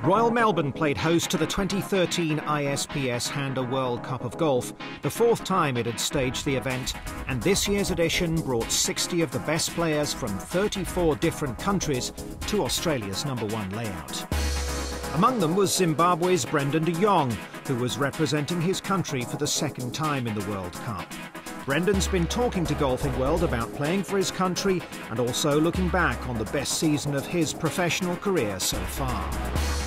Royal Melbourne played host to the 2013 ISPS Handa World Cup of Golf, the fourth time it had staged the event, and this year's edition brought 60 of the best players from 34 different countries to Australia's #1 layout. Among them was Zimbabwe's Brendon De Jonge, who was representing his country for the second time in the World Cup. Brendon's been talking to Golfing World about playing for his country and also looking back on the best season of his professional career so far.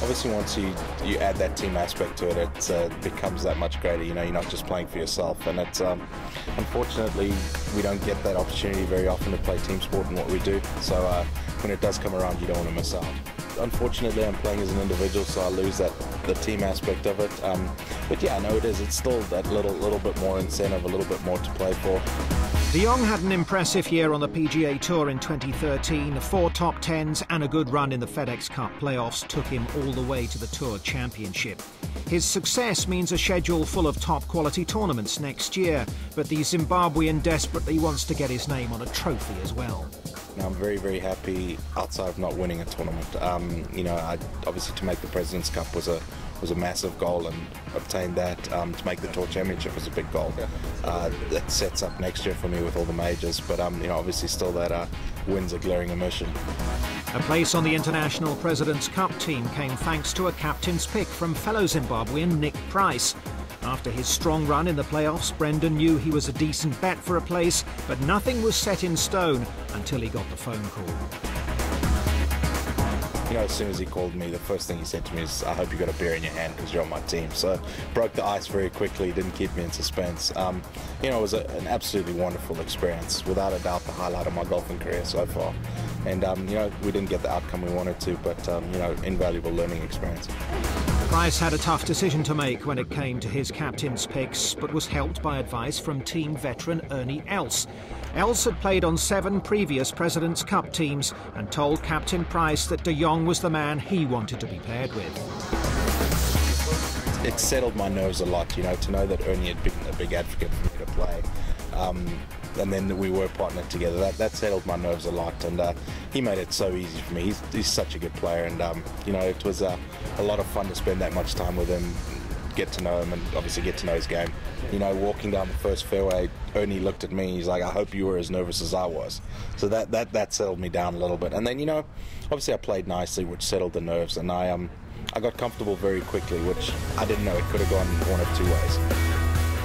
Obviously, once you add that team aspect to it, it becomes that much greater. You know, you're not just playing for yourself, and it's unfortunately we don't get that opportunity very often to play team sport in what we do. So when it does come around, you don't want to miss out. Unfortunately, I'm playing as an individual, so I lose the team aspect of it. But yeah, no, it is. It's still that little bit more incentive, a little bit more to play for. De Jonge had an impressive year on the PGA Tour in 2013. 4 top 10s and a good run in the FedEx Cup playoffs took him all the way to the Tour Championship. His success means a schedule full of top-quality tournaments next year, but the Zimbabwean desperately wants to get his name on a trophy as well. I'm very, very happy outside of not winning a tournament. You know, obviously to make the President's Cup was a massive goal, and obtain that. To make the Tour Championship was a big goal. That sets up next year for me with all the majors, but you know, obviously still that win's a glaring omission. A place on the International President's Cup team came thanks to a captain's pick from fellow Zimbabwean Nick Price. After his strong run in the playoffs, Brendon knew he was a decent bet for a place, but nothing was set in stone until he got the phone call. You know, as soon as he called me, the first thing he said to me is, "I hope you got a beer in your hand because you're on my team." So broke the ice very quickly, didn't keep me in suspense. You know, it was an absolutely wonderful experience, without a doubt the highlight of my golfing career so far. And you know, we didn't get the outcome we wanted to, but you know, invaluable learning experience. Price had a tough decision to make when it came to his captain's picks, but was helped by advice from team veteran Ernie Els. Els had played on 7 previous President's Cup teams and told Captain Price that De Jonge was the man he wanted to be paired with. It settled my nerves a lot, you know, to know that Ernie had been a big advocate for me to play. And then we were partnered together. That settled my nerves a lot, and he made it so easy for me. He's such a good player, and you know, it was a lot of fun to spend that much time with him, get to know him, and obviously get to know his game. You know, walking down the first fairway, Ernie looked at me, he's like, "I hope you were as nervous as I was." So that settled me down a little bit. And then, you know, obviously I played nicely, which settled the nerves, and I got comfortable very quickly, which I didn't know. It could have gone one of 2 ways.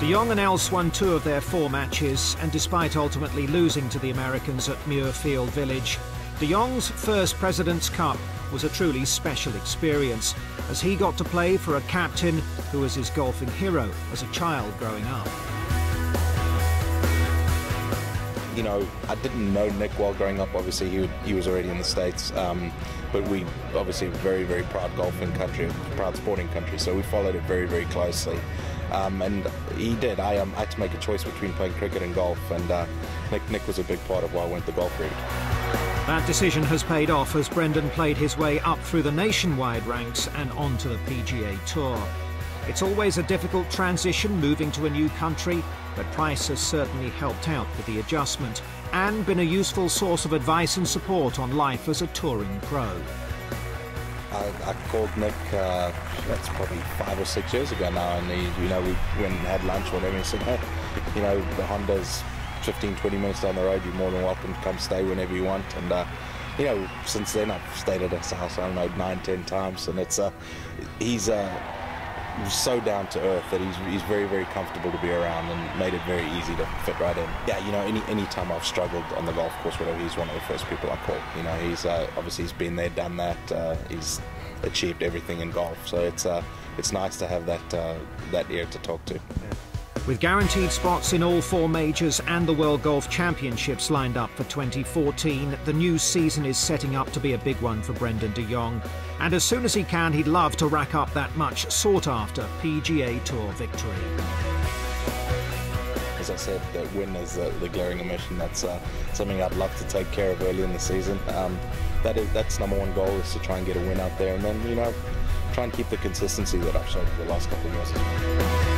De Jonge and Els won 2 of their 4 matches, and despite ultimately losing to the Americans at Muirfield Village, De Jonge's first President's Cup was a truly special experience, as he got to play for a captain who was his golfing hero as a child growing up. You know, I didn't know Nick well growing up. Obviously, he was already in the States, but we obviously a very, very proud golfing country, proud sporting country, so we followed it very, very closely. And he did. I had to make a choice between playing cricket and golf, and Nick was a big part of why I went the golf route. That decision has paid off as Brendon played his way up through the nationwide ranks and onto the PGA Tour. It's always a difficult transition moving to a new country, but Price has certainly helped out with the adjustment and been a useful source of advice and support on life as a touring pro. I called Nick, that's probably 5 or 6 years ago now, and you know, we went and had lunch or whatever, and he said, "Hey, you know, the Honda's 15-20 minutes down the road, you're more than welcome to come stay whenever you want." And you know, since then I've stayed at his house, I don't know, 9-10 times, and it's he's so down to earth that he's very, very comfortable to be around, and made it very easy to fit right in. Yeah, you know, any time I've struggled on the golf course, whatever, he's one of the first people I call. You know, he's obviously he's been there, done that. He's achieved everything in golf, so it's nice to have that ear to talk to. With guaranteed spots in all 4 majors and the World Golf Championships lined up for 2014, the new season is setting up to be a big one for Brendon De Jonge. And as soon as he can, he'd love to rack up that much sought-after PGA Tour victory. As I said, that win is the glaring omission. That's something I'd love to take care of early in the season. That's #1 goal, is to try and get a win out there, and then, you know, try and keep the consistency that I've showed for the last couple of years.